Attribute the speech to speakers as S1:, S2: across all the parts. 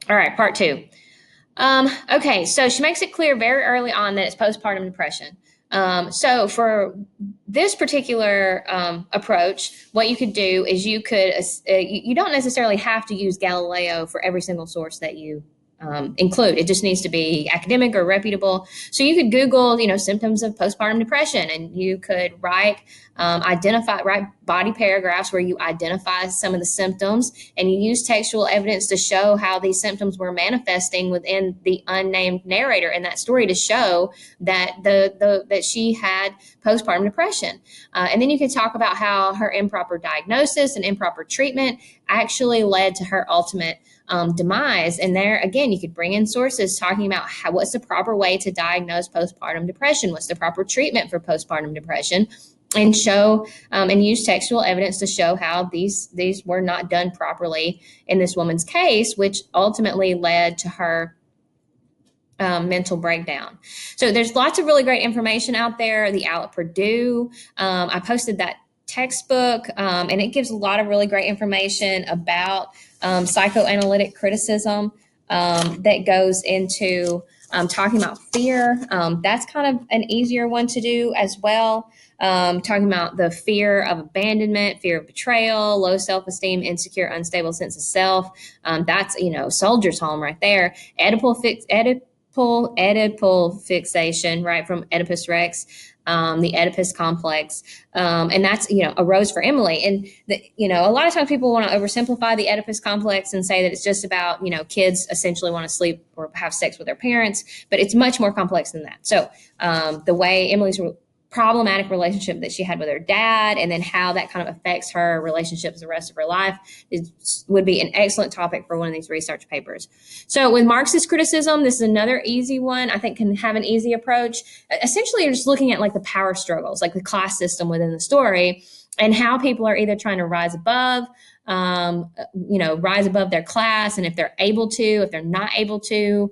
S1: All right, part two. Okay, so she makes it clear very early on that it's postpartum depression. So for this particular approach, what you could do is you don't necessarily have to use Galileo for every single source that you include. It just needs to be academic or reputable. So you could Google, symptoms of postpartum depression, and you could write body paragraphs where you identify some of the symptoms, and you use textual evidence to show how these symptoms were manifesting within the unnamed narrator in that story to show that that she had postpartum depression. And then you could talk about how her improper diagnosis and improper treatment actually led to her ultimate demise. And there again, you could bring in sources talking about what's the proper way to diagnose postpartum depression, what's the proper treatment for postpartum depression, and show and use textual evidence to show how these were not done properly in this woman's case, which ultimately led to her mental breakdown. So there's lots of really great information out there. The Owl at Purdue, I posted that textbook, and it gives a lot of really great information about psychoanalytic criticism that goes into talking about fear. That's kind of an easier one to do as well. Talking about the fear of abandonment, fear of betrayal, low self-esteem, insecure, unstable sense of self. That's, soldier's home right there. Oedipal fixation, right, from Oedipus Rex, the Oedipus complex. And that's, arose for Emily. And, a lot of times people want to oversimplify the Oedipus complex and say that it's just about, kids essentially want to sleep or have sex with their parents, but it's much more complex than that. So the way Emily's problematic relationship that she had with her dad, and then how that kind of affects her relationships the rest of her life would be an excellent topic for one of these research papers. So with Marxist criticism, this is another easy one. I think can have an easy approach. Essentially, you're just looking at like the power struggles, like the class system within the story, and how people are either trying to rise above their class, and if they're able to, if they're not able to,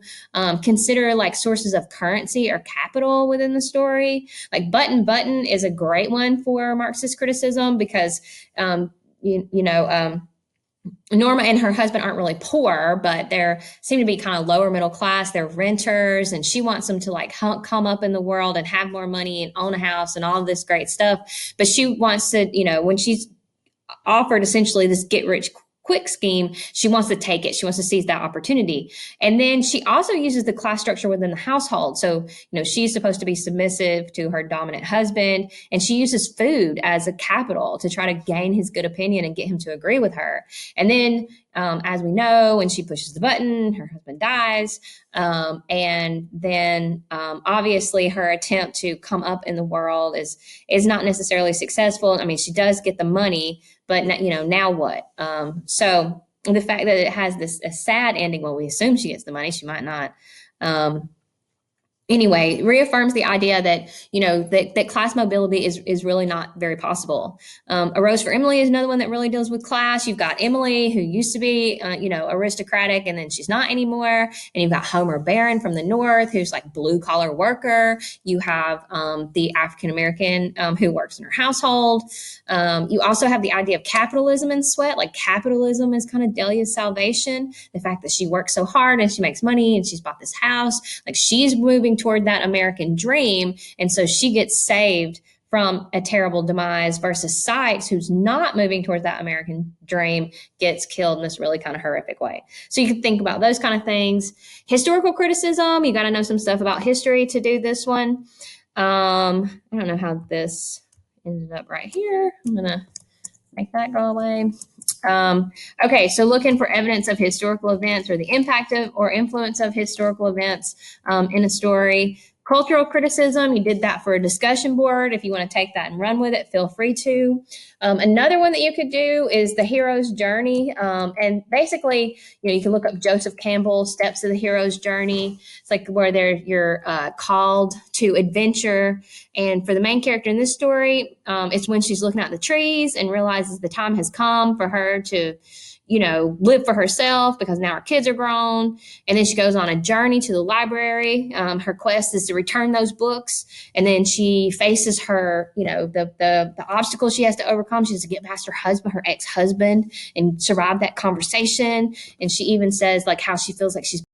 S1: consider like sources of currency or capital within the story. Like Button is a great one for Marxist criticism because, Norma and her husband aren't really poor, but they seem to be kind of lower middle class. They're renters, and she wants them to like come up in the world and have more money and own a house and all of this great stuff. But she wants to, when she's offered essentially this get rich quick scheme, she wants to take it. She wants to seize that opportunity. And then she also uses the class structure within the household. So, she's supposed to be submissive to her dominant husband, and she uses food as a capital to try to gain his good opinion and get him to agree with her. And then, as we know, when she pushes the button, her husband dies. And then, obviously, her attempt to come up in the world is not necessarily successful. I mean, she does get the money, but now what? So the fact that it has a sad ending, well, we assume she gets the money, she might not. Anyway, reaffirms the idea that, that class mobility is really not very possible. A Rose for Emily is another one that really deals with class. You've got Emily, who used to be, aristocratic, and then she's not anymore. And you've got Homer Barron from the North, who's like blue collar worker. You have the African-American who works in her household. You also have the idea of capitalism and sweat. Like capitalism is kind of Delia's salvation. The fact that she works so hard and she makes money and she's bought this house, like she's moving toward that American dream. And so she gets saved from a terrible demise, versus Sykes, who's not moving towards that American dream, gets killed in this really kind of horrific way. So you can think about those kind of things. Historical criticism, you got to know some stuff about history to do this one. I don't know how this ended up right here. I'm going to make that go away. Okay, so looking for evidence of historical events or the impact of or influence of historical events in a story. Cultural criticism, you did that for a discussion board. If you want to take that and run with it, feel free to. Another one that you could do is the hero's journey. And basically, you can look up Joseph Campbell's Steps of the Hero's Journey. It's like where you're called to adventure. And for the main character in this story, it's when she's looking at the trees and realizes the time has come for her to live for herself because now her kids are grown. And then she goes on a journey to the library. Her quest is to return those books. And then she faces her, the obstacles she has to overcome. She has to get past her ex-husband, and survive that conversation. And she even says like how she feels like she's